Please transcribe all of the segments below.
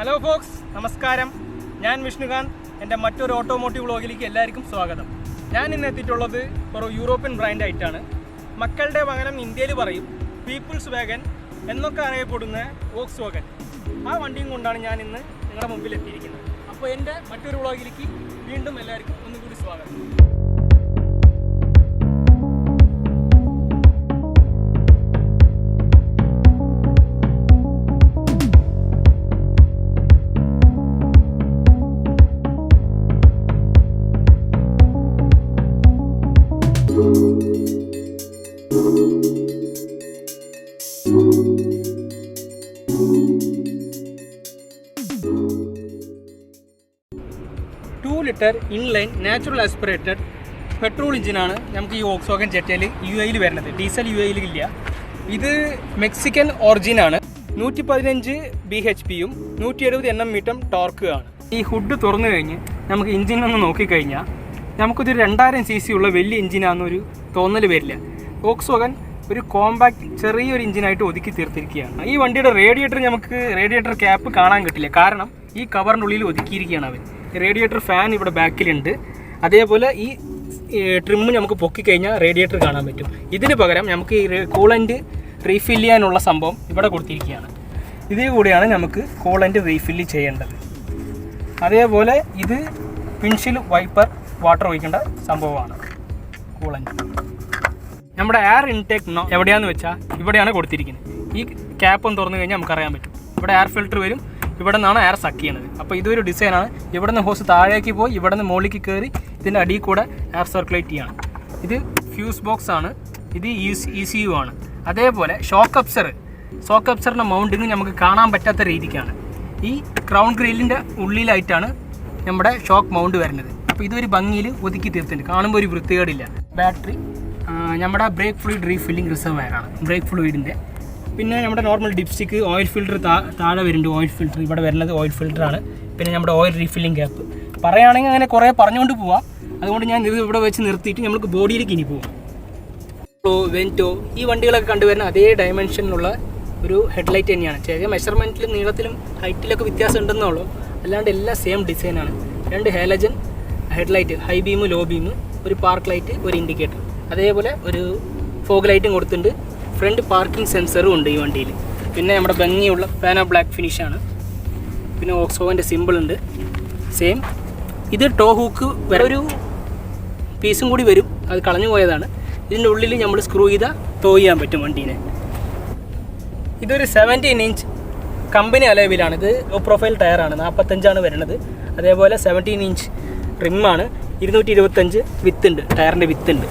Hello Fox, നമസ്കാരം. ഞാൻ വിഷ്ണുകാന്ത്. എൻ്റെ മറ്റൊരു ഓട്ടോമോട്ടീവ് വ്ളോഗിലേക്ക് എല്ലാവർക്കും സ്വാഗതം. ഞാൻ ഇന്ന് എത്തിയിട്ടുള്ളത് ഒരു യൂറോപ്യൻ ബ്രാൻഡായിട്ടാണ്. മക്കളുടെ വാഹനം ഇന്ത്യയിൽ പറയും പീപ്പിൾസ് വാഗൻ എന്നൊക്കെ അറിയപ്പെടുന്ന വോക്സ് വാഗൻ. ആ വണ്ടിയും കൊണ്ടാണ് ഞാൻ ഇന്ന് നിങ്ങളുടെ മുമ്പിൽ എത്തിയിരിക്കുന്നത്. അപ്പോൾ എൻ്റെ മറ്റൊരു വ്ളോഗിലേക്ക് വീണ്ടും എല്ലാവർക്കും ഒന്നുകൂടി സ്വാഗതം. 2 litre inline natural aspirated petrol എഞ്ചിനാണ് നമുക്ക് ഈ വോക്സ്വാഗൻ ജെറ്റയിൽ UAE വരുന്നത്. ഡീസൽ UAE ഇല്ല. ഇത് മെക്സിക്കൻ ഒറിജിനാണ്. 115 bhpയും 170 Nm ടോർക്ക് ആണ്. ഈ ഹുഡ് തുറന്നു കഴിഞ്ഞ് നമുക്ക് എഞ്ചിനൊന്ന് നോക്കിക്കഴിഞ്ഞാൽ നമുക്കിതൊരു 2000 cc ഉള്ള വലിയ എഞ്ചിനാണെന്നൊരു തോന്നൽ വരില്ല. വോക്സ്വാഗൻ ഒരു കോമ്പാക്ട് ചെറിയൊരു എഞ്ചിനായിട്ട് ഒതുക്കി തീർത്തിരിക്കുകയാണ്. ഈ വണ്ടിയുടെ റേഡിയേറ്റർ ക്യാപ്പ് കാണാൻ കിട്ടില്ല, കാരണം ഈ കവറിൻ്റെ ഉള്ളിൽ ഒതുക്കിയിരിക്കുകയാണ് അവൻ. റേഡിയേറ്റർ ഫാൻ ഇവിടെ ബാക്കിലുണ്ട്. അതേപോലെ ഈ ട്രിമ്മ് നമുക്ക് പൊക്കിക്കഴിഞ്ഞാൽ റേഡിയേറ്റർ കാണാൻ പറ്റും. ഇതിന് പകരം നമുക്ക് ഈ കൂളൻ്റ് റീഫിൽ ചെയ്യാനുള്ള സംഭവം ഇവിടെ കൊടുത്തിരിക്കുകയാണ്. ഇതേ കൂടിയാണ് നമുക്ക് കൂളൻ്റ് റീഫില്ല് ചെയ്യേണ്ടത്. അതേപോലെ ഇത് വിൻഷീൽഡ് വൈപ്പർ വാട്ടർ ഒഴിക്കേണ്ട സംഭവമാണ്. കൂളൻ്റ് നമ്മുടെ എയർ ഇൻടേക്ക് എവിടെയാണെന്ന് വെച്ചാൽ ഇവിടെയാണ് കൊടുത്തിരിക്കുന്നത്. ഈ ക്യാപ്പ് ഒന്ന് തുറന്നു കഴിഞ്ഞാൽ നമുക്കറിയാൻ പറ്റും. ഇവിടെ എയർ ഫിൽറ്റർ വരും, ഇവിടെ നിന്നാണ് എയർ സക്ക് ചെയ്യണത്. അപ്പോൾ ഇതൊരു ഡിസൈനാണ്. ഇവിടെ നിന്ന് ഹോസ് താഴേക്ക് പോയി ഇവിടെ നിന്ന് മുകളിലേക്ക് കയറി ഇതിൻ്റെ അടിയിൽ കൂടെ എയർ സർക്കുലേറ്റ് ചെയ്യണം. ഇത് ഫ്യൂസ് ബോക്സ് ആണ്. ഇത് ECU ആണ്. അതേപോലെ ഷോക്ക് അബ്സറിൻ്റെ മൗണ്ടിങ് നമുക്ക് കാണാൻ പറ്റാത്ത രീതിക്കാണ്. ഈ ക്രൗൺ ഗ്രില്ലിൻ്റെ ഉള്ളിലായിട്ടാണ് നമ്മുടെ ഷോക്ക് മൗണ്ട് വരുന്നത്. അപ്പോൾ ഇതൊരു ഭംഗിയിൽ ഒതുക്കി തീർത്തിട്ടുണ്ട്. കാണുമ്പോൾ ഒരു വൃത്തികേടില്ല. ബാറ്ററി നമ്മുടെ ബ്രേക്ക് ഫ്ലൂയിഡ് റീഫില്ലിംഗ് റിസർവയറാണ്, ബ്രേക്ക് ഫ്ലൂയിഡിൻ്റെ. പിന്നെ നമ്മുടെ നോർമൽ ഡിപ്സ്റ്റിക്ക്, ഓയിൽ ഫിൽറ്റർ താഴെ വരുന്നുണ്ട്. ഓയിൽ ഫിൽറ്റർ ഇവിടെ വരുന്നത് ഓയിൽ ഫിൽറ്ററാണ്. പിന്നെ നമ്മുടെ ഓയിൽ റീഫില്ലിംഗ് ക്യാപ്പ്. പറയുകയാണെങ്കിൽ അങ്ങനെ കുറേ പറഞ്ഞുകൊണ്ട് പോവാം. അതുകൊണ്ട് ഞാൻ ഇത് ഇവിടെ വെച്ച് നിർത്തിയിട്ട് നമുക്ക് ബോഡിയിലേക്ക് ഇനി പോവാം. വെൻറ്റോ ഈ വണ്ടികളൊക്കെ കണ്ടുവരുന്ന അതേ ഡയമെൻഷനിലുള്ള ഒരു ഹെഡ്ലൈറ്റ് തന്നെയാണ്. ചെറിയ മെഷർമെൻറ്റിലും നീളത്തിലും ഹൈറ്റിലൊക്കെ വ്യത്യാസം ഉണ്ടെന്നുള്ളൂ, അല്ലാണ്ട് എല്ലാം സെയിം ഡിസൈനാണ്. 2 halogen headlight, high beam, low beam, ഒരു പാർക്ക് ലൈറ്റ്, ഒരു ഇൻഡിക്കേറ്റർ, അതേപോലെ ഒരു ഫോഗ് ലൈറ്റും കൊടുത്തിട്ടുണ്ട്. ഫ്രണ്ട് പാർക്കിംഗ് സെൻസറും ഉണ്ട് ഈ വണ്ടിയിൽ. പിന്നെ നമ്മുടെ ഭംഗിയുള്ള പാന ബ്ലാക്ക് ഫിനിഷാണ്. പിന്നെ വോക്സ്വാഗൻ്റെ സിമ്പിൾ ഉണ്ട് സെയിം. ഇത് ടോ ഹൂക്ക് വരെ ഒരു പീസും കൂടി വരും, അത് കളഞ്ഞു പോയതാണ്. ഇതിൻ്റെ ഉള്ളിൽ നമ്മൾ സ്ക്രൂ ചെയ്താൽ ടോ ചെയ്യാൻ പറ്റും വണ്ടീനെ. ഇതൊരു 17 ഇഞ്ച് കമ്പനി അലോയിലാണ്. ഇത് ലോ പ്രൊഫൈൽ ടയറാണ്, 45 വരുന്നത്. അതേപോലെ 17 ഇഞ്ച് റിമ്മാണ്. 225 വിത്തുണ്ട്, ടയറിൻ്റെ വിത്തുണ്ട്.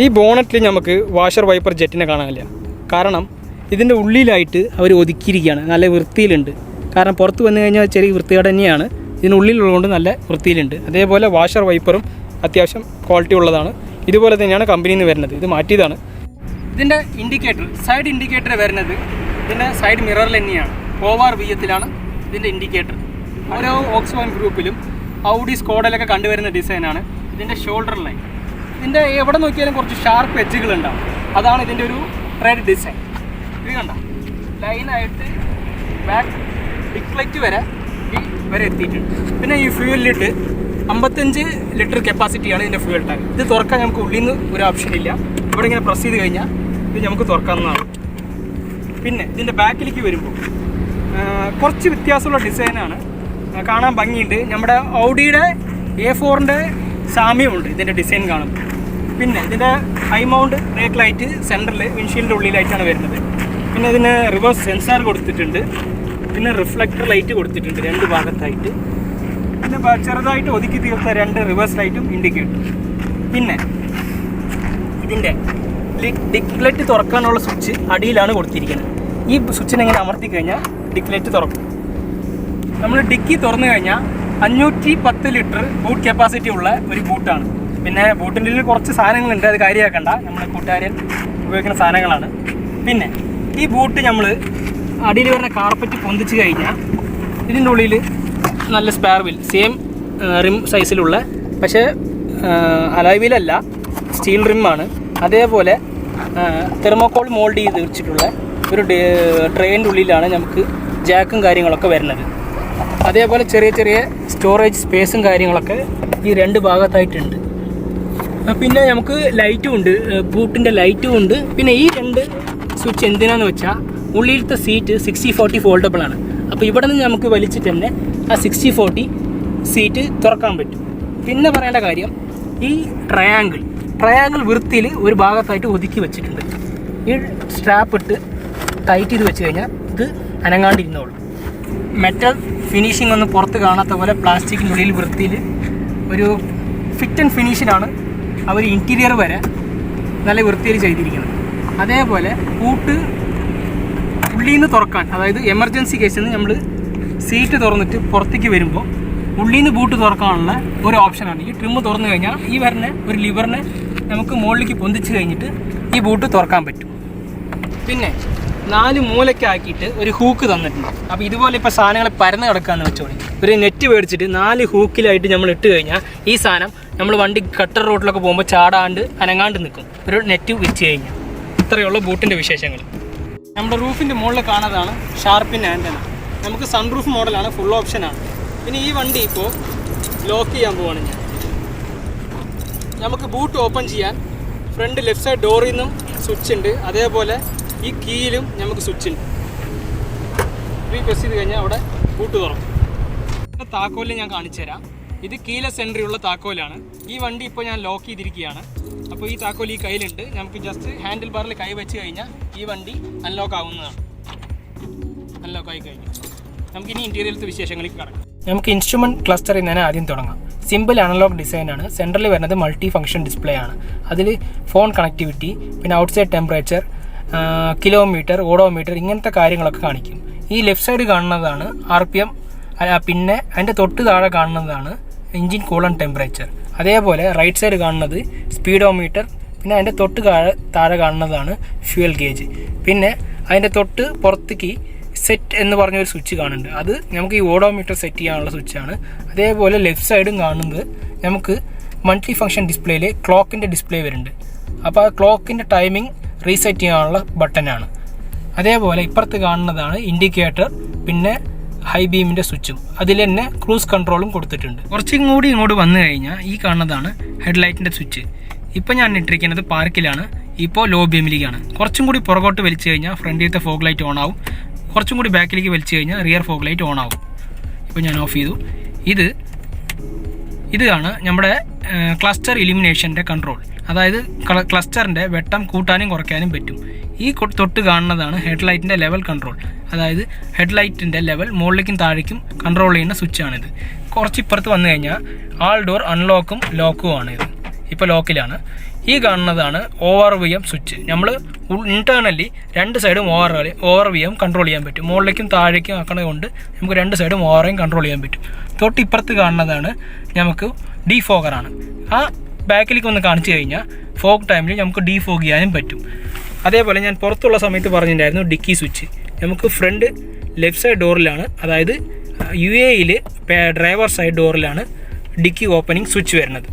ഈ ബോണറ്റിൽ നമുക്ക് വാഷർ വൈപ്പർ ജെറ്റിനെ കാണാനില്ല, കാരണം ഇതിൻ്റെ ഉള്ളിലായിട്ട് അവർ ഒതുക്കിയിരിക്കുകയാണ്. നല്ല വൃത്തിയിലുണ്ട്. കാരണം പുറത്ത് വന്നു കഴിഞ്ഞാൽ ചെറിയ വൃത്തികേട് തന്നെയാണ്. ഇതിനുള്ളിലുള്ളതുകൊണ്ട് നല്ല വൃത്തിയിലുണ്ട്. അതേപോലെ വാഷർ വൈപ്പറും അത്യാവശ്യം ക്വാളിറ്റി ഉള്ളതാണ്. ഇതുപോലെ തന്നെയാണ് കമ്പനിയിൽ നിന്ന് വരുന്നത്. ഇത് മാറ്റിയതാണ്. ഇതിൻ്റെ ഇൻഡിക്കേറ്റർ, സൈഡ് ഇൻഡിക്കേറ്റർ വരുന്നത് ഇതിൻ്റെ സൈഡ് മിററിൽ തന്നെയാണ്. OR VF-ലാണ് ഇതിൻ്റെ ഇൻഡിക്കേറ്റർ. ഓരോ വോക്സ്വാഗൻ ഗ്രൂപ്പിലും ഔഡി, സ്കോഡയിലൊക്കെ കണ്ടുവരുന്ന ഡിസൈനാണ് ഇതിൻ്റെ ഷോൾഡർ ലൈൻ. ഇതിൻ്റെ എവിടെ നോക്കിയാലും കുറച്ച് ഷാർപ്പ് എഡ്ജുകളുണ്ടാവും. അതാണ് ഇതിൻ്റെ ഒരു റെഡ് ഡിസൈൻ. ഇത് കണ്ട ലൈനായിട്ട് ബാക്ക് ഡിക്ലൈറ്റ് വരെ എത്തിയിട്ടുണ്ട്. പിന്നെ ഈ ഫ്യൂവലിലിട്ട് 55 ലിറ്റർ കപ്പാസിറ്റിയാണ് ഇതിൻ്റെ ഫ്യൂവൽ ടാങ്ക്. ഇത് തുറക്കാൻ നമുക്ക് ഉള്ളിൽ നിന്ന് ഒരു ഓപ്ഷൻ ഇല്ല. ഇവിടെ ഇങ്ങനെ പ്രസ് ചെയ്ത് കഴിഞ്ഞാൽ ഇത് നമുക്ക് തുറക്കാവുന്നതാണ്. പിന്നെ ഇതിൻ്റെ ബാക്കിലേക്ക് വരുമ്പോൾ കുറച്ച് വ്യത്യാസമുള്ള ഡിസൈനാണ്, കാണാൻ ഭംഗിയുണ്ട്. നമ്മുടെ ഔഡിയുടെ A4-ൻ്റെ സാമ്യമുണ്ട് ഇതിൻ്റെ ഡിസൈൻ കാണുമ്പോൾ. പിന്നെ ഇതിൻ്റെ ഹൈ മൗണ്ട് ബ്രേക്ക് ലൈറ്റ് സെൻറ്ററിൽ വിൻഷീൽഡിൻ്റെ ഉള്ളിലായിട്ടാണ് വരുന്നത്. പിന്നെ ഇതിന് റിവേഴ്സ് സെൻസാർ കൊടുത്തിട്ടുണ്ട്. പിന്നെ റിഫ്ലക്ടർ ലൈറ്റ് കൊടുത്തിട്ടുണ്ട് 2 ഭാഗത്തായിട്ട്. പിന്നെ ചെറുതായിട്ട് ഒതുക്കി തീർത്ത 2 റിവേഴ്സ് ലൈറ്റും ഇൻഡിക്കേറ്റർ. പിന്നെ ഇതിൻ്റെ ഡിക്ലൈറ്റ് തുറക്കാനുള്ള സ്വിച്ച് അടിയിലാണ് കൊടുത്തിരിക്കുന്നത്. ഈ സ്വിച്ചിനെ ഇങ്ങനെ അമർത്തി കഴിഞ്ഞാൽ ഡിക്ലൈറ്റ് തുറക്കും. നമ്മൾ ഡിക്കി തുറന്നു കഴിഞ്ഞാൽ 510 ലിറ്റർ ബൂട്ട് കപ്പാസിറ്റി ഉള്ള ഒരു ബൂട്ടാണ്. പിന്നെ ബൂട്ടിൻ്റെ ഉള്ളിൽ കുറച്ച് സാധനങ്ങളുണ്ട്, അത് കാര്യമാക്കണ്ട, നമ്മൾ കൂട്ടുകാരൻ ഉപയോഗിക്കുന്ന സാധനങ്ങളാണ്. പിന്നെ ഈ ബൂട്ട് നമ്മൾ അടിയിൽ വരുന്ന കാർപ്പറ്റ് പൊന്തിച്ച് കഴിഞ്ഞാൽ ഇതിൻ്റെ ഉള്ളിൽ നല്ല സ്പെയർ വീൽ, സെയിം റിം സൈസിലുള്ള, പക്ഷേ അലോയ് വീലല്ല, സ്റ്റീൽ റിമ്മാണ്. അതേപോലെ തെർമോക്കോൾ മോൾഡ് ചെയ്ത് വെച്ചിട്ടുള്ള ഒരു ട്രെയിനിൻ്റെ ഉള്ളിലാണ് നമുക്ക് ജാക്കും കാര്യങ്ങളൊക്കെ വരുന്നത്. അതേപോലെ ചെറിയ ചെറിയ സ്റ്റോറേജ് സ്പേസും കാര്യങ്ങളൊക്കെ ഈ രണ്ട് ഭാഗത്തായിട്ടുണ്ട്. പിന്നെ നമുക്ക് ലൈറ്റും ഉണ്ട്, ബൂട്ടിൻ്റെ ലൈറ്റും ഉണ്ട്. പിന്നെ ഈ രണ്ട് സ്വിച്ച് എന്തിനാന്ന് വെച്ചാൽ ഉള്ളിലത്തെ സീറ്റ് 60/40 ഫോൾഡബിൾ ആണ്. അപ്പോൾ ഇവിടെ നിന്ന് നമുക്ക് വലിച്ചിട്ട് തന്നെ ആ 60/40 സീറ്റ് തുറക്കാൻ പറ്റും. പിന്നെ പറയേണ്ട കാര്യം, ഈ ട്രയാങ്കിൾ വൃത്തിയിൽ ഒരു ഭാഗത്തായിട്ട് ഒതുക്കി വെച്ചിട്ടുണ്ട്. ഈ സ്ട്രാപ്പ് ഇട്ട് ടൈറ്റ് ചെയ്ത് വെച്ച് കഴിഞ്ഞാൽ ഇത് അനങ്ങാണ്ടിരുന്നോളും. മെറ്റൽ ഫിനിഷിംഗ് ഒന്നും പുറത്ത് കാണാത്ത പോലെ പ്ലാസ്റ്റിക്കിൻ്റെ ഉള്ളിൽ വൃത്തിയിൽ ഒരു ഫിറ്റ് ആൻഡ് ഫിനിഷിലാണ് അവർ ഇൻറ്റീരിയർ വരെ നല്ല വൃത്തിയിൽ ചെയ്തിരിക്കുന്നത്. അതേപോലെ പൂട്ട് ഉള്ളിൽ നിന്ന് തുറക്കാൻ, അതായത് എമർജൻസി കേസിൽ നിന്ന് നമ്മൾ സീറ്റ് തുറന്നിട്ട് പുറത്തേക്ക് വരുമ്പോൾ ഉള്ളിൽ നിന്ന് ബൂട്ട് തുറക്കാനുള്ള ഒരു ഓപ്ഷനാണ്. ഈ ട്രിമ്മ് തുറന്നു കഴിഞ്ഞാൽ ഈ വരുന്ന ഒരു ലിവറിനെ നമുക്ക് മുകളിലേക്ക് പൊന്തിച്ച് കഴിഞ്ഞിട്ട് ഈ ബൂട്ട് തുറക്കാൻ പറ്റും. പിന്നെ 4 മൂലയ്ക്കാക്കിയിട്ട് ഒരു ഹൂക്ക് തന്നിട്ടുണ്ട്. അപ്പോൾ ഇതുപോലെ ഇപ്പോൾ സാധനങ്ങൾ പരന്ന് കിടക്കാമെന്ന് വെച്ചോളി, ഒരു നെറ്റ് മേടിച്ചിട്ട് 4 ഹൂക്കിലായിട്ട് നമ്മൾ ഇട്ട് കഴിഞ്ഞാൽ ഈ സാധനം നമ്മൾ വണ്ടി കട്ടർ റോഡിലൊക്കെ പോകുമ്പോൾ ചാടാണ്ട് അനങ്ങാണ്ട് നിൽക്കും, ഒരു നെറ്റ് വെച്ച് കഴിഞ്ഞാൽ. ഇത്രയുള്ള ബൂട്ടിൻ്റെ വിശേഷങ്ങൾ. നമ്മുടെ റൂഫിൻ്റെ മുകളിൽ കാണുന്നതാണ് ഷാർപ്പിൻ ആൻറ്റന. നമുക്ക് സൺറൂഫ് മോഡലാണ്, ഫുൾ ഓപ്ഷനാണ്. പിന്നെ ഈ വണ്ടി ഇപ്പോൾ ലോക്ക് ചെയ്യാൻ പോവാണ് ഞാൻ. നമുക്ക് ബൂട്ട് ഓപ്പൺ ചെയ്യാൻ ഫ്രണ്ട് ലെഫ്റ്റ് സൈഡ് ഡോറിൽ നിന്നും സ്വിച്ച് ഉണ്ട്. അതേപോലെ ഈ കീയിലും നമുക്ക് സ്വിച്ച് ഉണ്ട്. ഈ പ്രസ് ചെയ്ത് കഴിഞ്ഞാൽ അവിടെ ബൂട്ട് തുറക്കും. താക്കോലിൽ ഞാൻ കാണിച്ചു തരാം. ഇത് കീലെസ് എൻട്രി ഉള്ള താക്കോലാണ്. ഈ വണ്ടി ഇപ്പോൾ ഞാൻ ലോക്ക് ചെയ്തിരിക്കുകയാണ്. അപ്പോൾ ഈ താക്കോൽ ഈ കയ്യിലുണ്ട്. നമുക്ക് ജസ്റ്റ് ഹാൻഡിൽ ബാറിൽ കൈ വെച്ച് കഴിഞ്ഞാൽ ഈ വണ്ടി അൺലോക്ക് ആവുന്നതാണ്. അൺലോക്ക് ആയി കഴിഞ്ഞു. നമുക്കിനി ഇൻറ്റീരിയറിലത്തെ വിശേഷങ്ങളിലേക്ക് കടക്കാം. നമുക്ക് ഇൻസ്ട്രുമെൻറ്റ് ക്ലസ്റ്ററിൽ നിന്ന് ആദ്യം തുടങ്ങാം. സിമ്പിൾ അനലോഗ് ഡിസൈനാണ്. സെൻട്രലിൽ വരുന്നത് മൾട്ടി ഫംഗ്ഷൻ ഡിസ്പ്ലേ ആണ്. അതിൽ ഫോൺ കണക്ടിവിറ്റി, പിന്നെ ഔട്ട്സൈഡ് ടെമ്പറേച്ചർ, കിലോമീറ്റർ, ഓഡോമീറ്റർ, ഇങ്ങനത്തെ കാര്യങ്ങളൊക്കെ കാണിക്കും. ഈ ലെഫ്റ്റ് സൈഡ് കാണുന്നതാണ് RPM. പിന്നെ അതിൻ്റെ തൊട്ട് താഴെ കാണുന്നതാണ് എൻജിൻ കൂളൻ ടെമ്പറേച്ചർ. അതേപോലെ റൈറ്റ് സൈഡ് കാണുന്നത് സ്പീഡോമീറ്റർ. പിന്നെ അതിൻ്റെ തൊട്ട് താഴെ കാണുന്നതാണ് ഫ്യൂൽ ഗേജ്. പിന്നെ അതിൻ്റെ തൊട്ട് പുറത്തേക്ക് സെറ്റ് എന്ന് പറഞ്ഞൊരു സ്വിച്ച് കാണുന്നുണ്ട്. അത് നമുക്ക് ഈ ഓഡോമീറ്റർ സെറ്റ് ചെയ്യാനുള്ള സ്വിച്ചാണ്. അതേപോലെ ലെഫ്റ്റ് സൈഡും കാണുന്നത് നമുക്ക് മൾട്ടി ഫംഗ്ഷൻ ഡിസ്പ്ലേയിൽ ക്ലോക്കിൻ്റെ ഡിസ്പ്ലേ വരുന്നുണ്ട്. അപ്പോൾ ആ ക്ലോക്കിൻ്റെ ടൈമിംഗ് റീസെറ്റ് ചെയ്യാനുള്ള ബട്ടനാണ്. അതേപോലെ ഇപ്പുറത്ത് കാണുന്നതാണ് ഇൻഡിക്കേറ്റർ, പിന്നെ ഹൈ ബീമിൻ്റെ സ്വിച്ചും. അതിൽ തന്നെ ക്രൂസ് കൺട്രോളും കൊടുത്തിട്ടുണ്ട്. കുറച്ചും കൂടി ഇങ്ങോട്ട് വന്നു കഴിഞ്ഞാൽ ഈ കാണുന്നതാണ് ഹെഡ്ലൈറ്റിൻ്റെ സ്വിച്ച്. ഇപ്പോൾ ഞാൻ ഇട്ടിരിക്കുന്നത് പാർക്കിലാണ്, ഇപ്പോൾ ലോ ബീമിലേക്കാണ്. കുറച്ചും കൂടി പുറകോട്ട് വലിച്ചു കഴിഞ്ഞാൽ ഫ്രണ്ടിലത്തെ ഫോഗ് ലൈറ്റ് ഓൺ ആവും. കുറച്ചും കൂടി ബാക്കിലേക്ക് വലിച്ചു കഴിഞ്ഞാൽ റിയർ ഫോഗ് ലൈറ്റ് ഓൺ ആവും. ഇപ്പോൾ ഞാൻ ഓഫ് ചെയ്തു. ഇതാണ് നമ്മുടെ ക്ലസ്റ്റർ ഇലിമിനേഷൻ്റെ കൺട്രോൾ. അതായത് ക്ലസ്റ്ററിൻ്റെ വെട്ടം കൂട്ടാനും കുറയ്ക്കാനും പറ്റും. ഈ തൊട്ട് കാണുന്നതാണ് ഹെഡ്ലൈറ്റിൻ്റെ ലെവൽ കൺട്രോൾ. അതായത് ഹെഡ്ലൈറ്റിൻ്റെ ലെവൽ മുകളിലേക്കും താഴേക്കും കൺട്രോൾ ചെയ്യുന്ന സ്വിച്ചാണിത്. കുറച്ച് ഇപ്പുറത്ത് വന്നു കഴിഞ്ഞാൽ ആൾ ഡോർ അൺലോക്കും ലോക്കും ആണ്. ഇത് ഇപ്പോൾ ലോക്കിലാണ്. ഈ കാണുന്നതാണ് ORVM സ്വിച്ച്. നമ്മൾ ഇൻറ്റേർണലി രണ്ട് സൈഡും ORVM കൺട്രോൾ ചെയ്യാൻ പറ്റും. മുകളിലേക്കും താഴേക്കും ആക്കണത് കൊണ്ട് നമുക്ക് രണ്ട് സൈഡും ORVM കൺട്രോൾ ചെയ്യാൻ പറ്റും. തൊട്ട് ഇപ്പുറത്ത് കാണുന്നതാണ് നമുക്ക് ഡീഫോഗറാണ്. ആ ബാക്കിലേക്ക് ഒന്ന് കാണിച്ചു കഴിഞ്ഞാൽ ഫോഗ് ടൈമിൽ നമുക്ക് ഡീഫോഗ് ചെയ്യാനും പറ്റും. അതേപോലെ ഞാൻ പുറത്തുള്ള സമയത്ത് പറഞ്ഞിട്ടുണ്ടായിരുന്നു ഡിക്കി സ്വിച്ച്. നമുക്ക് ഫ്രണ്ട് ലെഫ്റ്റ് സൈഡ് ഡോറിലാണ്, അതായത് UAEയിൽ ഡ്രൈവർ സൈഡ് ഡോറിലാണ് ഡിക്കി ഓപ്പണിംഗ് സ്വിച്ച് വരുന്നത്.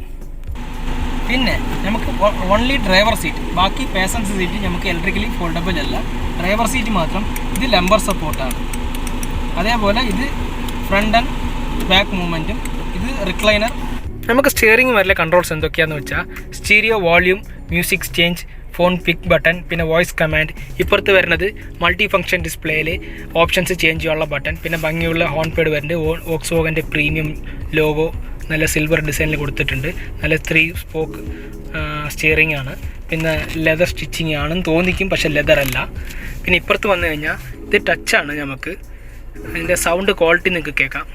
പിന്നെ നമുക്ക് ഓൺലി ഡ്രൈവർ സീറ്റ്, ബാക്കി പാസഞ്ചർ സീറ്റ് നമുക്ക് ഇലക്ട്രിക്കലി ഫോൾഡബിൾ അല്ല. ഡ്രൈവർ സീറ്റ് മാത്രം. ഇത് ലംബർ സപ്പോർട്ടാണ്. അതേപോലെ ഇത് ഫ്രണ്ട് ആൻഡ് ബാക്ക് മൂവ്മെൻറ്റും. ഇത് റിക്ലൈനർ. നമുക്ക് സ്റ്റിയറിംഗ് വരെ കൺട്രോൾസ് എന്തൊക്കെയാണെന്ന് വെച്ചാൽ stereo, volume, music change, phone pick button, പിന്നെ വോയിസ് കമാൻഡ്. ഇപ്പുറത്ത് വരുന്നത് മൾട്ടി ഫംഗ്ഷൻ ഡിസ്പ്ലേയിൽ ഓപ്ഷൻസ് ചേഞ്ച് ചെയ്യാനുള്ള ബട്ടൺ. പിന്നെ ഭംഗിയുള്ള ഹോൺ പേഡ് വരുന്നുണ്ട്. വോക്സ്വാഗൻ്റെ പ്രീമിയം ലോഗോ നല്ല സിൽവർ ഡിസൈനിൽ കൊടുത്തിട്ടുണ്ട്. നല്ല 3 സ്പോക്ക് സ്റ്റിയറിംഗ് ആണ്. പിന്നെ ലെതർ സ്റ്റിച്ചിങ് ആണെന്ന് തോന്നിക്കും, പക്ഷേ ലെതർ അല്ല. പിന്നെ ഇപ്പുറത്ത് വന്നു കഴിഞ്ഞാൽ ഇത് ടച്ചാണ്. നമുക്ക് അതിൻ്റെ സൗണ്ട് ക്വാളിറ്റി നിങ്ങൾക്ക് കേൾക്കാം.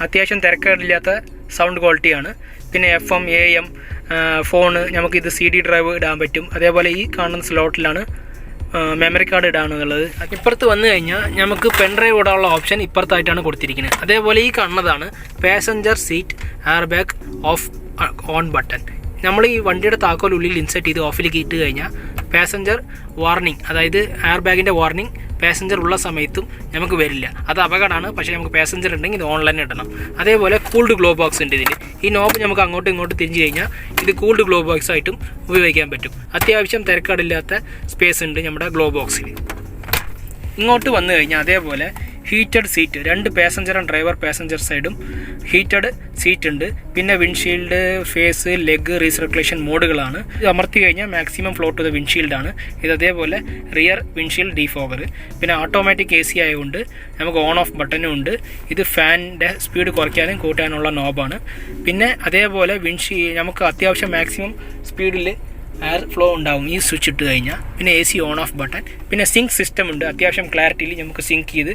അത്യാവശ്യം തിരക്കേടില്ലാത്ത സൗണ്ട് ക്വാളിറ്റിയാണ്. പിന്നെ FM, AM, ഫോണ്, നമുക്കിത് CD ഡ്രൈവ് ഇടാൻ പറ്റും. അതേപോലെ ഈ കാണുന്ന സ്ലോട്ടിലാണ് മെമ്മറി കാർഡ് ഇടാനുള്ളത്. ഇപ്പുറത്ത് വന്നു കഴിഞ്ഞാൽ നമുക്ക് പെൻ ഡ്രൈവ് ഇടാനുള്ള ഓപ്ഷൻ ഇപ്പുറത്തായിട്ടാണ് കൊടുത്തിരിക്കുന്നത്. അതേപോലെ ഈ കാണുന്നതാണ് passenger seat air bag of on button. നമ്മൾ ഈ വണ്ടിയുടെ താക്കോൽ ഉള്ളിൽ ഇൻസെർട്ട് ചെയ്ത് ഓഫിലേക്ക് ഇട്ട് കഴിഞ്ഞാൽ പാസഞ്ചർ വാർണിംഗ്, അതായത് എയർ ബാഗിൻ്റെ വാർണിംഗ് പാസഞ്ചർ ഉള്ള സമയത്തും നമുക്ക് വരില്ല. അത് അപകടമാണ്. പക്ഷേ നമുക്ക് പാസഞ്ചർ ഉണ്ടെങ്കിൽ ഇത് ഓൺലൈൻ ഇടണം. അതേപോലെ കൂൾഡ് ഗ്ലോ ബോക്സ് ഉണ്ട് ഇതിൽ. ഈ നോബ് നമുക്ക് അങ്ങോട്ടും ഇങ്ങോട്ടും തിരിഞ്ഞ് കഴിഞ്ഞാൽ ഇത് കൂൾഡ് ഗ്ലോ ബോക്സ് ആയിട്ടും ഉപയോഗിക്കാൻ പറ്റും. അത്യാവശ്യം തിരക്കാടില്ലാത്ത സ്പേസ് ഉണ്ട് നമ്മുടെ ഗ്ലോ ബോക്സിൽ. ഇങ്ങോട്ട് വന്നു കഴിഞ്ഞാൽ അതേപോലെ heated seat, 2 passenger and driver passenger സൈഡും ഹീറ്റഡ് സീറ്റ് ഉണ്ട്. പിന്നെ വിൻഷീൽഡ്, ഫേസ്, ലെഗ് റീസർക്കുലേഷൻ മോഡുകളാണ്. ഇത് അമർത്തി കഴിഞ്ഞാൽ മാക്സിമം ഫ്ലോ ടു ദ വിൻഷീൽഡാണ്. ഇത് അതേപോലെ റിയർ വിൻഷീൽഡ് ഡീഫോഗർ. പിന്നെ ഓട്ടോമാറ്റിക് AC ആയതുകൊണ്ട് നമുക്ക് ഓൺ ഓഫ് ബട്ടനും ഉണ്ട്. ഇത് ഫാനിൻ്റെ സ്പീഡ് കുറയ്ക്കാനും കൂട്ടാനുള്ള നോബാണ്. പിന്നെ അതേപോലെ നമുക്ക് അത്യാവശ്യം മാക്സിമം സ്പീഡിൽ എയർ ഫ്ലോ ഉണ്ടാവും ഈ സ്വിച്ച് ഇട്ട് കഴിഞ്ഞാൽ. പിന്നെ AC ഓൺ ഓഫ് ബട്ടൺ. പിന്നെ സിങ്ക് സിസ്റ്റം ഉണ്ട്. അത്യാവശ്യം ക്ലാരിറ്റിയിൽ നമുക്ക് സിങ്ക് ചെയ്ത്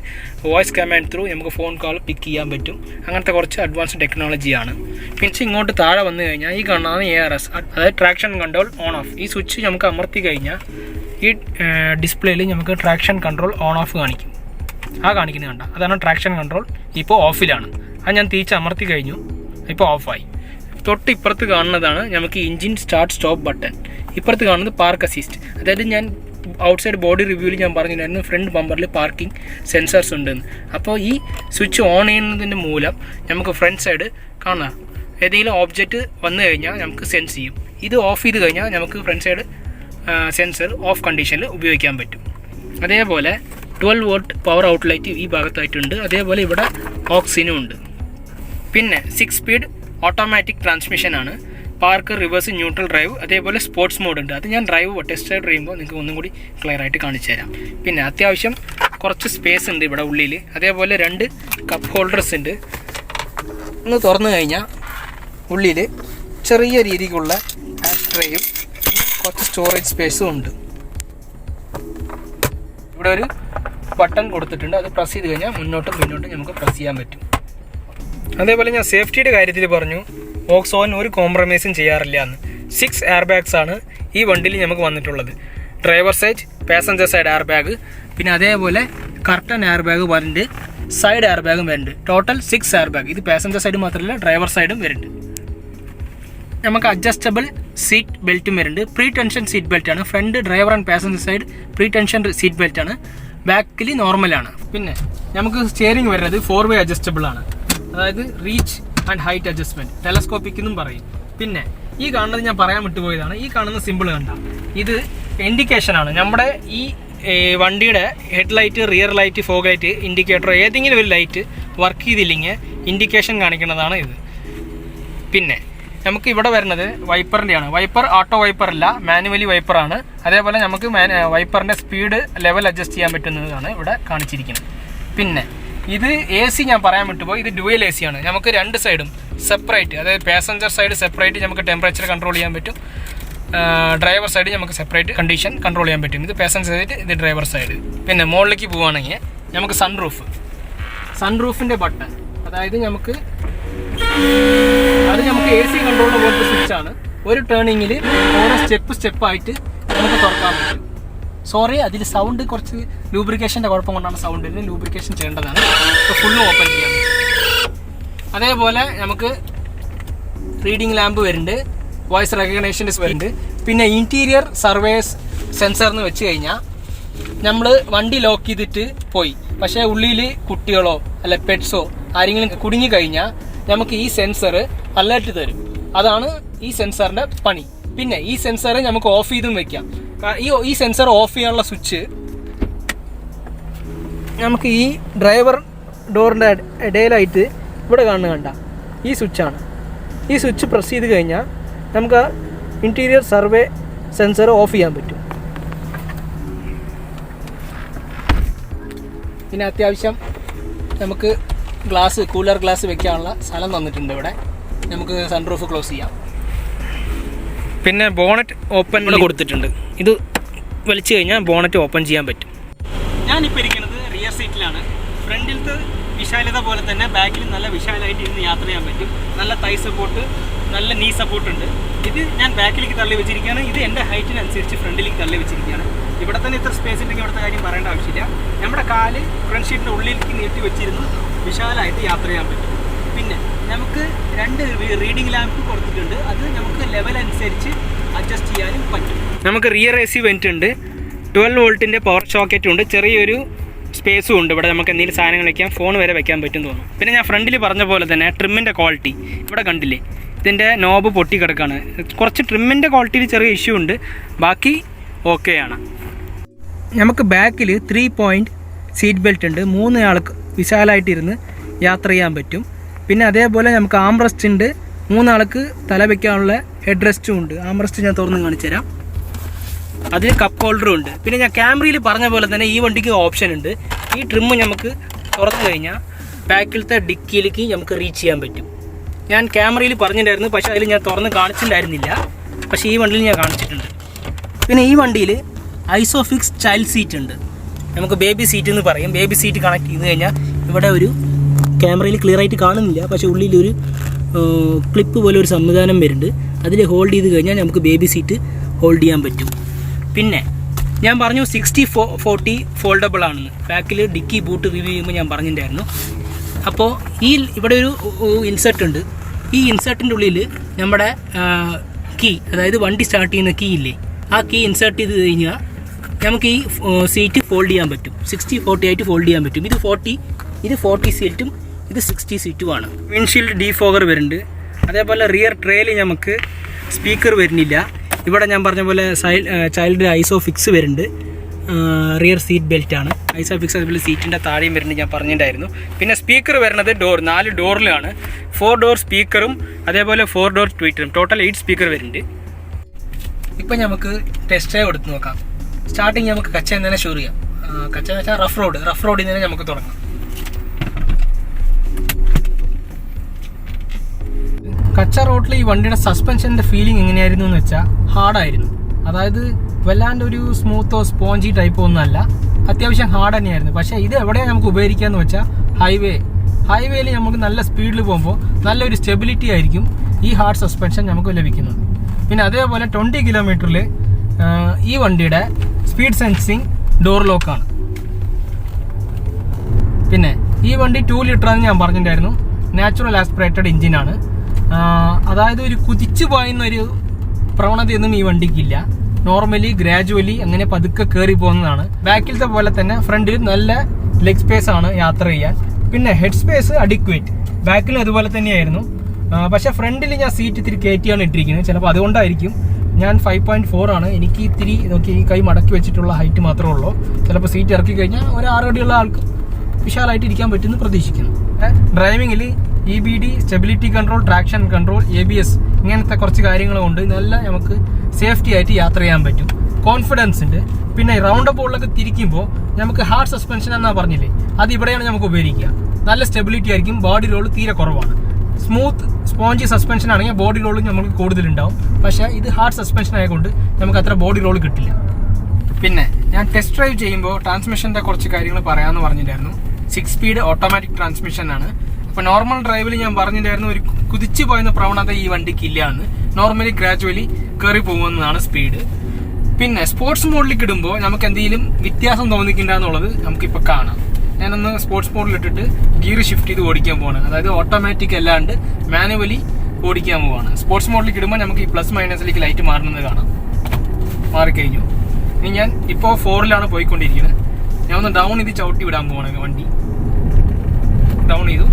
വോയിസ് കമാൻഡ് ത്രൂ നമുക്ക് ഫോൺ കോൾ പിക്ക് ചെയ്യാൻ പറ്റും. അങ്ങനത്തെ കുറച്ച് അഡ്വാൻസ്ഡ് ടെക്നോളജിയാണ്. പിന്നെ ഇങ്ങോട്ട് താഴെ വന്നു കഴിഞ്ഞാൽ ഈ കാണുന്നതാണ് ARS, അതായത് ട്രാക്ഷൻ കൺട്രോൾ ഓൺ ഓഫ്. ഈ സ്വിച്ച് നമുക്ക് അമർത്തി കഴിഞ്ഞാൽ ഈ ഡിസ്പ്ലേയിൽ നമുക്ക് ട്രാക്ഷൻ കൺട്രോൾ ഓൺ ഓഫ് കാണിക്കും. കാണിക്കുന്നത് കണ്ട, അതാണ് ട്രാക്ഷൻ കൺട്രോൾ. ഇപ്പോൾ ഓഫിലാണ്. അത് ഞാൻ തിരിച്ച് അമർത്തി കഴിഞ്ഞു, ഇപ്പോൾ ഓഫായി. തൊട്ട് ഇപ്പുറത്ത് കാണുന്നതാണ് നമുക്ക് എഞ്ചിൻ സ്റ്റാർട്ട് സ്റ്റോപ്പ് ബട്ടൺ. ഇപ്പുറത്ത് കാണുന്നത് പാർക്ക് അസിസ്റ്റ്. അതായത് ഞാൻ ഔട്ട്സൈഡ് ബോഡി റിവ്യൂവിൽ ഞാൻ പറഞ്ഞിട്ടുണ്ടായിരുന്നു ഫ്രണ്ട് ബമ്പറിൽ പാർക്കിംഗ് സെൻസേഴ്സ് ഉണ്ടെന്ന്. അപ്പോൾ ഈ സ്വിച്ച് ഓൺ ചെയ്യുന്നതിൻ്റെ മൂലം നമുക്ക് ഫ്രണ്ട് സൈഡ് കാണാം. ഏതെങ്കിലും ഓബ്ജക്റ്റ് വന്നു കഴിഞ്ഞാൽ നമുക്ക് സെൻസ് ചെയ്യും. ഇത് ഓഫ് ചെയ്ത് കഴിഞ്ഞാൽ നമുക്ക് ഫ്രണ്ട് സൈഡ് സെൻസർ ഓഫ് കണ്ടീഷനിൽ ഉപയോഗിക്കാൻ പറ്റും. അതേപോലെ 12 വോൾട്ട് പവർ ഔട്ട്ലെറ്റ് ഈ ഭാഗത്തായിട്ടുണ്ട്. അതേപോലെ ഇവിടെ ഓക്സിനും ഉണ്ട്. പിന്നെ 6 സ്പീഡ് ഓട്ടോമാറ്റിക് ട്രാൻസ്മിഷനാണ്. പാർക്ക്, റിവേഴ്സ്, ന്യൂട്രൽ ഡ്രൈവ്, അതേപോലെ സ്പോർട്സ് മോഡ് ഉണ്ട്. അത് ഞാൻ ടെസ്റ്റ് ഡ്രൈവ് ചെയ്യുമ്പോൾ നിങ്ങൾക്ക് ഒന്നും കൂടി ക്ലിയർ ആയിട്ട് കാണിച്ചു തരാം. പിന്നെ അത്യാവശ്യം കുറച്ച് സ്പേസ് ഉണ്ട് ഇവിടെ ഉള്ളിൽ. അതേപോലെ 2 കപ്പ് ഹോൾഡേഴ്സ് ഉണ്ട്. ഒന്ന് തുറന്നു കഴിഞ്ഞാൽ ഉള്ളിൽ ചെറിയ രീതിക്കുള്ള ആഷ് ട്രേയും കുറച്ച് സ്റ്റോറേജ് സ്പേസും ഉണ്ട്. ഇവിടെ ഒരു ബട്ടൺ കൊടുത്തിട്ടുണ്ട്. അത് പ്രസ് ചെയ്ത് കഴിഞ്ഞാൽ മുന്നോട്ടും പിന്നോട്ടും നമുക്ക് പ്രസ് ചെയ്യാൻ പറ്റും. അതേപോലെ ഞാൻ സേഫ്റ്റിയുടെ കാര്യത്തിൽ പറഞ്ഞു, വോക്സ്വാഗൻ ഒരു കോംപ്രമൈസും ചെയ്യാറില്ല എന്ന്. 6 എയർ ബാഗ്സ് ആണ് ഈ വണ്ടിയിൽ നമുക്ക് വന്നിട്ടുള്ളത്. Driver side, passenger side air bag, പിന്നെ അതേപോലെ കർട്ടൻ എയർ ബാഗ് വരുന്നുണ്ട്, സൈഡ് എയർ ബാഗും വരുന്നുണ്ട്. Total 6 air bag. ഇത് പാസഞ്ചർ സൈഡ് മാത്രമല്ല ഡ്രൈവർ സൈഡും വരുന്നുണ്ട്. നമുക്ക് അഡ്ജസ്റ്റബിൾ സീറ്റ് ബെൽറ്റും വരുന്നുണ്ട്. പ്രീ ടെൻഷൻ സീറ്റ് ബെൽറ്റാണ്. Front driver and passenger side pre tension seat ബെൽറ്റാണ്. ബാക്കിൽ നോർമലാണ്. പിന്നെ നമുക്ക് സ്റ്റിയറിംഗ് വരുന്നത് 4-way അഡ്ജസ്റ്റബിൾ ആണ്. അതായത് reach and height adjustment, telescopic എന്നും പറയും. പിന്നെ ഈ കാണുന്നത് ഞാൻ പറയാൻ വിട്ടുപോയതാണ്. ഈ കാണുന്ന സിമ്പിൾ കണ്ട, ഇത് ഇൻഡിക്കേഷനാണ്. നമ്മുടെ ഈ വണ്ടിയുടെ head light, rear light, fog light, indicator ഏതെങ്കിലും ഒരു ലൈറ്റ് വർക്ക് ചെയ്തില്ലെങ്കിൽ ഇൻഡിക്കേഷൻ കാണിക്കുന്നതാണ് ഇത്. പിന്നെ നമുക്ക് ഇവിടെ വരുന്നത് വൈപ്പറിൻ്റെയാണ്. വൈപ്പർ ഓട്ടോ വൈപ്പർ അല്ല, മാനുവലി വൈപ്പറാണ്. അതേപോലെ നമുക്ക് വൈപ്പറിൻ്റെ സ്പീഡ് ലെവൽ അഡ്ജസ്റ്റ് ചെയ്യാൻ പറ്റുന്നതാണ് ഇവിടെ കാണിച്ചിരിക്കുന്നത്. പിന്നെ ഇത് AC ഞാൻ പറയാൻ വിട്ടുപോയി. ഇത് ഡ്യുവൽ AC ആണ്. നമുക്ക് 2 സൈഡും സെപ്പറേറ്റ്, അതായത് പാസഞ്ചർ സൈഡ് സെപ്പറേറ്റ് നമുക്ക് ടെമ്പറേച്ചർ കൺട്രോൾ ചെയ്യാൻ പറ്റും. ഡ്രൈവർ സൈഡ് നമുക്ക് സെപ്പറേറ്റ് കണ്ടീഷൻ കൺട്രോൾ ചെയ്യാൻ പറ്റും. ഇത് പാസഞ്ചർ സൈഡ്, ഇത് ഡ്രൈവർ സൈഡ്. പിന്നെ മുകളിലേക്ക് പോവുകയാണെങ്കിൽ നമുക്ക് സൺറൂഫിൻ്റെ ബട്ടൺ, അതായത് നമുക്ക് AC കൺട്രോളിന് പോലത്തെ സ്വിച്ചാണ്. ഒരു ടേണിങ്ങിൽ ഓരോ സ്റ്റെപ്പായിട്ട് നമുക്ക് തുറക്കാൻ പറ്റും. സോറി, അതിൽ സൗണ്ട് കുറച്ച് ലൂബ്രിക്കേഷൻ്റെ കുഴപ്പം കൊണ്ടാണ് സൗണ്ട് വരുന്നത്. ലൂബ്രിക്കേഷൻ ചെയ്യേണ്ടതാണ്. ഇപ്പോൾ ഫുള്ളും ഓപ്പൺ ചെയ്യാൻ പറ്റും. അതേപോലെ നമുക്ക് റീഡിംഗ് ലാമ്പ് വരുന്നുണ്ട്, വോയിസ് റെക്കഗ്നേഷൻസ് വരുന്നുണ്ട്. പിന്നെ ഇൻറ്റീരിയർ സർവേസ് സെൻസർ എന്ന് വെച്ച് കഴിഞ്ഞാൽ നമ്മൾ വണ്ടി ലോക്ക് ചെയ്തിട്ട് പോയി, പക്ഷേ ഉള്ളിൽ കുട്ടികളോ അല്ല പെറ്റ്സോ ആരെങ്കിലും കുടുങ്ങിക്കഴിഞ്ഞാൽ നമുക്ക് ഈ സെൻസർ അലേർട്ട് തരും. അതാണ് ഈ സെൻസറിൻ്റെ പണി. പിന്നെ ഈ സെൻസർ നമുക്ക് ഓഫ് ചെയ്തും വെക്കാം. ഈ സെൻസർ ഓഫ് ചെയ്യാനുള്ള സ്വിച്ച് നമുക്ക് ഈ ഡ്രൈവർ ഡോറിൻ്റെ ഇടയിലായിട്ട് ഇവിടെ കണ്ട ഈ സ്വിച്ചാണ്. ഈ സ്വിച്ച് പ്രസ് ചെയ്ത് കഴിഞ്ഞാൽ നമുക്ക് ഇൻറ്റീരിയർ സർവേ സെൻസർ ഓഫ് ചെയ്യാൻ പറ്റും. പിന്നെ അത്യാവശ്യം നമുക്ക് കൂളർ ഗ്ലാസ് വെക്കാനുള്ള സ്ഥലം തന്നിട്ടുണ്ട് ഇവിടെ. നമുക്ക് സൺറൂഫ് ക്ലോസ് ചെയ്യാം. പിന്നെ ബോണറ്റ് ഓപ്പൺ കൊടുത്തിട്ടുണ്ട്. ഇത് വലിച്ചു കഴിഞ്ഞാൽ ബോണറ്റ് ഓപ്പൺ ചെയ്യാൻ പറ്റും. ഞാനിപ്പോൾ ഇരിക്കുന്നത് റിയർ സീറ്റിലാണ്. ഫ്രണ്ടിലത്തെ വിശാലത പോലെ തന്നെ ബാക്കിൽ നല്ല വിശാലമായിട്ട് ഇരുന്ന് യാത്ര ചെയ്യാൻ പറ്റും. നല്ല തൈ സപ്പോർട്ട്, നല്ല നീ സപ്പോർട്ട് ഉണ്ട്. ഇത് ഞാൻ ബാക്കിലേക്ക് തള്ളി വെച്ചിരിക്കുകയാണ്. ഇത് എൻ്റെ ഹൈറ്റിനനുസരിച്ച് ഫ്രണ്ടിലേക്ക് തള്ളി വെച്ചിരിക്കുകയാണ്. ഇവിടെ തന്നെ ഇത്ര സ്പേസ് ഉണ്ടെങ്കിൽ ഇവിടുത്തെ കാര്യം പറയേണ്ട ആവശ്യമില്ല. നമ്മുടെ കാല് ഫ്രണ്ട് ഷീറ്റിൻ്റെ ഉള്ളിലേക്ക് നീട്ടി വെച്ചിരുന്ന് വിശാലമായിട്ട് യാത്ര ചെയ്യാൻ പറ്റും. പിന്നെ നമുക്ക് 2 റീഡിംഗ് ലാമ്പ് കൊടുത്തിട്ടുണ്ട്. അത് നമുക്ക് ലെവൽ അനുസരിച്ച് അഡ്ജസ്റ്റ് ചെയ്യാനും പറ്റും. നമുക്ക് റിയർ AC വെൻ്റ് ഉണ്ട്. 12 വോൾട്ടിൻ്റെ പവർ സോക്കറ്റും ഉണ്ട്, ചെറിയൊരു സ്പേസും ഉണ്ട്. ഇവിടെ നമുക്ക് എന്തെങ്കിലും സാധനങ്ങൾ വയ്ക്കാം, ഫോൺ വരെ വയ്ക്കാൻ പറ്റും തോന്നുന്നു. പിന്നെ ഞാൻ ഫ്രണ്ടിൽ പറഞ്ഞ പോലെ തന്നെ ട്രിമ്മിൻ്റെ ക്വാളിറ്റി ഇവിടെ കണ്ടില്ലേ, ഇതിൻ്റെ നോബ് പൊട്ടി കിടക്കുകയാണ്. കുറച്ച് ട്രിമ്മിൻ്റെ ക്വാളിറ്റിയിൽ ചെറിയ ഇഷ്യൂ ഉണ്ട്, ബാക്കി ഓക്കെയാണ്. നമുക്ക് ബാക്കിൽ 3 പോയിൻറ്റ് സീറ്റ് ബെൽറ്റ് ഉണ്ട്, 3 ആൾക്ക് വിശാലമായിട്ടിരുന്ന് യാത്ര ചെയ്യാൻ പറ്റും. പിന്നെ അതേപോലെ നമുക്ക് ആംറസ്റ്റ് ഉണ്ട്, 3 ആൾക്ക് തല വയ്ക്കാനുള്ള ഹെഡ് റെസ്റ്റും ഉണ്ട്. ആംറസ്റ്റ് ഞാൻ തുറന്ന് കാണിച്ചു തരാം. അതിൽ കപ്പ് ഹോൾഡറും ഉണ്ട്. പിന്നെ ഞാൻ ക്യാമറയിൽ പറഞ്ഞ പോലെ തന്നെ ഈ വണ്ടിക്ക് ഓപ്ഷൻ ഉണ്ട്. ഈ ട്രിമ്മ് നമുക്ക് തുറന്നു കഴിഞ്ഞാൽ ബാക്കിലത്തെ ഡിക്കിയിലേക്ക് നമുക്ക് റീച്ച് ചെയ്യാൻ പറ്റും. ഞാൻ ക്യാമറയിൽ പറഞ്ഞിട്ടുണ്ടായിരുന്നു, പക്ഷേ അതിൽ ഞാൻ തുറന്ന് കാണിച്ചിട്ടുണ്ടായിരുന്നില്ല. പക്ഷേ ഈ വണ്ടിയിൽ ഞാൻ കാണിച്ചിട്ടുണ്ട്. പിന്നെ ഈ വണ്ടിയിൽ ഐസോഫിക്സ് ചൈൽഡ് സീറ്റ് ഉണ്ട്, നമുക്ക് ബേബി സീറ്റ് എന്ന് പറയും. ബേബി സീറ്റ് കണക്ട് ചെയ്ത് കഴിഞ്ഞാൽ ഇവിടെ ഒരു ക്യാമറയിൽ ക്ലിയർ ആയിട്ട് കാണുന്നില്ല, പക്ഷേ ഉള്ളിലൊരു ക്ലിപ്പ് പോലെ ഒരു സംവിധാനം വരുന്നുണ്ട്. അതിൽ ഹോൾഡ് ചെയ്ത് കഴിഞ്ഞാൽ നമുക്ക് ബേബി സീറ്റ് ഹോൾഡ് ചെയ്യാൻ പറ്റും. പിന്നെ ഞാൻ പറഞ്ഞു 60-40 ഫോൾഡബിൾ ആണെന്ന്. ബാക്കിൽ ഡിക്കി ബൂട്ട് റിവ്യൂ ചെയ്യുമ്പോൾ ഞാൻ പറഞ്ഞിട്ടുണ്ടായിരുന്നു. അപ്പോൾ ഇവിടെ ഒരു ഇൻസെർട്ട് ഉണ്ട്. ഈ ഇൻസെർട്ടിൻ്റെ ഉള്ളിൽ നമ്മുടെ കീ, അതായത് വണ്ടി സ്റ്റാർട്ട് ചെയ്യുന്ന കീ ഇല്ലേ, ആ കീ ഇൻസെർട്ട് ചെയ്ത് കഴിഞ്ഞാൽ നമുക്ക് ഈ സീറ്റ് ഫോൾഡ് ചെയ്യാൻ പറ്റും. 60-40 ആയിട്ട് ഫോൾഡ് ചെയ്യാൻ പറ്റും. ഇത് 40 സീറ്റും ഇത് 60 സീറ്റുമാണ്. വിൻഷീൽഡ് ഡീഫോഗർ വരുന്നുണ്ട്. അതേപോലെ റിയർ ട്രേയിൽ നമുക്ക് സ്പീക്കർ വരുന്നില്ല. ഇവിടെ ഞാൻ പറഞ്ഞ പോലെ ചൈൽഡ് ഐസോഫിക്സ് വരുന്നുണ്ട്. റിയർ സീറ്റ് ബെൽറ്റാണ് ഐസോഫിക്സ്. അതുപോലെ സീറ്റിൻ്റെ താഴെയും വരുന്നുണ്ട്, ഞാൻ പറഞ്ഞിട്ടുണ്ടായിരുന്നു. പിന്നെ സ്പീക്കർ വരുന്നത് 4 ഡോറിലാണ്. 4 ഡോർ സ്പീക്കറും അതേപോലെ 4 ഡോർ ട്വീറ്ററും, ടോട്ടൽ 8 സ്പീക്കർ വരുന്നുണ്ട്. ഇപ്പം നമുക്ക് ടെസ്റ്റ് ഡ്രൈവ് എടുത്ത് നോക്കാം. സ്റ്റാർട്ടിങ് നമുക്ക് കച്ച എന്ന് തന്നെ ഷുവർ ചെയ്യാം. കച്ച എന്ന് വെച്ചാൽ റഫ് റോഡിൽ നിന്ന് നമുക്ക് തുടങ്ങാം. കച്ച റോഡിൽ ഈ വണ്ടിയുടെ സസ്പെൻഷൻ്റെ ഫീലിംഗ് എങ്ങനെയായിരുന്നു എന്ന് വെച്ചാൽ ഹാർഡായിരുന്നു. അതായത് വല്ലാണ്ട് ഒരു സ്മൂത്തോ സ്പോഞ്ചി ടൈപ്പോ ഒന്നുമല്ല, അത്യാവശ്യം ഹാർഡ് തന്നെയായിരുന്നു. പക്ഷേ ഇത് എവിടെയാണ് നമുക്ക് ഉപയോഗിക്കാമെന്ന് വെച്ചാൽ ഹൈവേയിൽ നമുക്ക് നല്ല സ്പീഡിൽ പോകുമ്പോൾ നല്ലൊരു സ്റ്റെബിലിറ്റി ആയിരിക്കും ഈ ഹാർഡ് സസ്പെൻഷൻ നമുക്ക് ലഭിക്കുന്നത്. പിന്നെ അതേപോലെ 20 കിലോമീറ്ററിൽ ഈ വണ്ടിയുടെ സ്പീഡ് സെൻസിങ് ഡോർ ലോക്കാണ്. പിന്നെ ഈ വണ്ടി 2 ലിറ്ററാണെന്ന് ഞാൻ പറഞ്ഞിട്ടുണ്ടായിരുന്നു. നാച്ചുറൽ ആസ്പിറേറ്റഡ് എഞ്ചിനാണ്. അതായത് ഒരു കുതിച്ചു പായുന്നൊരു പ്രവണതയൊന്നും ഈ വണ്ടിക്കില്ല. നോർമലി ഗ്രാജുവലി അങ്ങനെ പതുക്കെ കയറി പോകുന്നതാണ്. ബാക്കിലത്തെ പോലെ തന്നെ ഫ്രണ്ടിൽ നല്ല ലെഗ് സ്പേസ് ആണ് യാത്ര ചെയ്യാൻ. പിന്നെ ഹെഡ് സ്പേസ് അഡിക്വേറ്റ്, ബാക്കിലും അതുപോലെ തന്നെയായിരുന്നു. പക്ഷേ ഫ്രണ്ടിൽ ഞാൻ സീറ്റ് ഇത്തിരി കയറ്റിയാണ് ഇട്ടിരിക്കുന്നത്. ചിലപ്പോൾ അതുകൊണ്ടായിരിക്കും. ഞാൻ 5.4 ആണ്. എനിക്ക് ഇത്തിരി നോക്കി ഈ കൈ മടക്കി വെച്ചിട്ടുള്ള ഹൈറ്റ് മാത്രമേ ഉള്ളൂ. ചിലപ്പോൾ സീറ്റ് ഇറക്കി കഴിഞ്ഞാൽ ഒരു 6 അടിയുള്ള ആൾക്ക് വിശാലമായിട്ട് ഇരിക്കാൻ പറ്റുമെന്ന് പ്രതീക്ഷിക്കുന്നു. ഡ്രൈവിങ്ങിൽ EBD, stability control, traction control, ABS ഇങ്ങനത്തെ കുറച്ച് കാര്യങ്ങളുണ്ട്. നല്ല നമുക്ക് സേഫ്റ്റി ആയിട്ട് യാത്ര ചെയ്യാൻ പറ്റും. കോൺഫിഡൻസ് ഉണ്ട്. പിന്നെ റൗണ്ട് അപ്പുകളിലൊക്കെ തിരിക്കുമ്പോൾ നമുക്ക് ഹാർഡ് സസ്പെൻഷൻ എന്നാ പറഞ്ഞില്ലേ, അത് ഇവിടെയാണ് നമുക്ക് ഉപയോഗിക്കുക. നല്ല സ്റ്റെബിലിറ്റി ആയിരിക്കും. ബോഡി റോൾ തീരെ കുറവാണ്. സ്മൂത്ത് സ്പോഞ്ചി സസ്പെൻഷൻ ആണെങ്കിൽ ബോഡി റോൾ നമുക്ക് കൂടുതലുണ്ടാവും. പക്ഷേ ഇത് ഹാർഡ് സസ്പെൻഷൻ ആയതുകൊണ്ട് നമുക്ക് അത്ര ബോഡി റോൾ കിട്ടില്ല. പിന്നെ ഞാൻ ടെസ്റ്റ് ഡ്രൈവ് ചെയ്യുമ്പോൾ ട്രാൻസ്മിഷൻ്റെ കുറച്ച് കാര്യങ്ങൾ പറയാമെന്ന് പറഞ്ഞിട്ടുണ്ടായിരുന്നു. 6 സ്പീഡ് ഓട്ടോമാറ്റിക് ട്രാൻസ്മിഷൻ ആണ്. അപ്പോൾ നോർമൽ ഡ്രൈവിൽ ഞാൻ പറഞ്ഞിട്ടുണ്ടായിരുന്നു ഒരു കുതിച്ചു പോയുന്ന പ്രവണത ഈ വണ്ടിക്ക് ഇല്ല എന്ന്. നോർമലി ഗ്രാജുവലി കയറി പോകുന്നതാണ് സ്പീഡ്. പിന്നെ സ്പോർട്സ് മോഡിലേക്ക് ഇടുമ്പോൾ നമുക്ക് എന്തെങ്കിലും വ്യത്യാസം തോന്നിക്കിണ്ടെന്നുള്ളത് നമുക്കിപ്പോൾ കാണാം. ഞാനൊന്ന് സ്പോർട്സ് മോഡിൽ ഇട്ടിട്ട് ഗിയർ ഷിഫ്റ്റ് ചെയ്ത് ഓടിക്കാൻ പോവാണ്. അതായത് ഓട്ടോമാറ്റിക് അല്ലാണ്ട് മാനുവലി ഓടിക്കാൻ പോവാണ്. സ്പോർട്സ് മോഡിലേക്ക് ഇടുമ്പോൾ നമുക്ക് ഈ പ്ലസ് മൈനസിലേക്ക് ലൈറ്റ് മാറുന്നത് കാണാം. മാറിക്കഴിഞ്ഞു. ഇനി ഞാൻ ഇപ്പോൾ 4ലാണ് പോയിക്കൊണ്ടിരിക്കുന്നത്. ഞാൻ ഒന്ന് ഡൗൺ ചെയ്ത് ചവിട്ടി വിടാൻ പോവാണ്. വണ്ടി ഡൗൺ ചെയ്തു.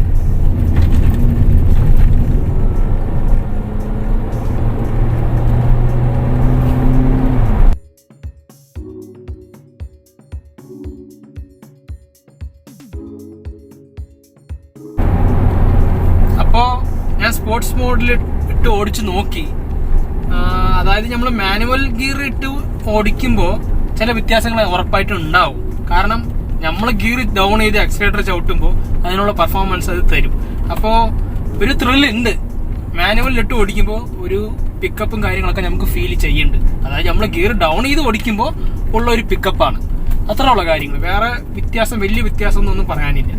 അപ്പോൾ ഞാൻ സ്പോർട്സ് മോഡിൽ ഇട്ട് ഓടിച്ച് നോക്കി. അതായത് നമ്മൾ മാനുവൽ ഗിയർ ഇട്ട് ഓടിക്കുമ്പോൾ ചില വ്യത്യാസങ്ങൾ ഉറപ്പായിട്ടും ഉണ്ടാവും. കാരണം നമ്മൾ ഗിയർ ഡൗൺ ചെയ്ത് ആക്സിലേറ്റർ ചവിട്ടുമ്പോൾ അതിനുള്ള പെർഫോമൻസ് അത് തരും. അപ്പോൾ ഒരു ത്രില്ലുണ്ട്. മാനുവലിലിട്ട് ഓടിക്കുമ്പോൾ ഒരു പിക്കപ്പും കാര്യങ്ങളൊക്കെ നമുക്ക് ഫീൽ ചെയ്യുന്നുണ്ട്. അതായത് നമ്മൾ ഗിയർ ഡൗൺ ചെയ്ത് ഓടിക്കുമ്പോൾ ഉള്ള ഒരു പിക്കപ്പാണ്. അത്രയുള്ള കാര്യങ്ങൾ, വേറെ വലിയ വ്യത്യാസം ഒന്നും പറയാനില്ല.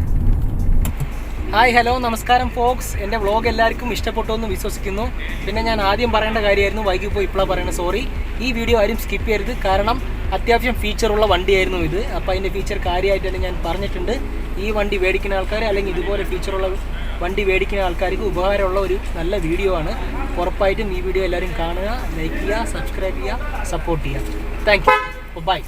ഹായ്, ഹലോ, നമസ്കാരം ഫോക്സ്. എൻ്റെ വ്ളോഗ് എല്ലാവർക്കും ഇഷ്ടപ്പെട്ടു എന്ന് വിശ്വസിക്കുന്നു. പിന്നെ ഞാൻ ആദ്യം പറയേണ്ട കാര്യമായിരുന്നു, വൈകിപ്പോൾ ഇപ്പോഴാണ് പറയുന്നത്, സോറി. ഈ വീഡിയോ ആരും സ്കിപ്പ് ചെയ്യരുത്. കാരണം അത്യാവശ്യം ഫീച്ചറുള്ള വണ്ടിയായിരുന്നു ഇത്. അപ്പോൾ അതിൻ്റെ ഫീച്ചർ കാര്യമായിട്ട് തന്നെ ഞാൻ പറഞ്ഞിട്ടുണ്ട്. ഈ വണ്ടി മേടിക്കുന്ന ആൾക്കാർ അല്ലെങ്കിൽ ഇതുപോലെ ഫീച്ചറുള്ള വണ്ടി മേടിക്കുന്ന ആൾക്കാർക്ക് ഉപകാരമുള്ള ഒരു നല്ല വീഡിയോ ആണ്. ഉറപ്പായിട്ടും ഈ വീഡിയോ എല്ലാവരും കാണുക, ലൈക്ക് ചെയ്യുക, സബ്സ്ക്രൈബ് ചെയ്യുക, സപ്പോർട്ട് ചെയ്യുക. Thank you. ബൈ.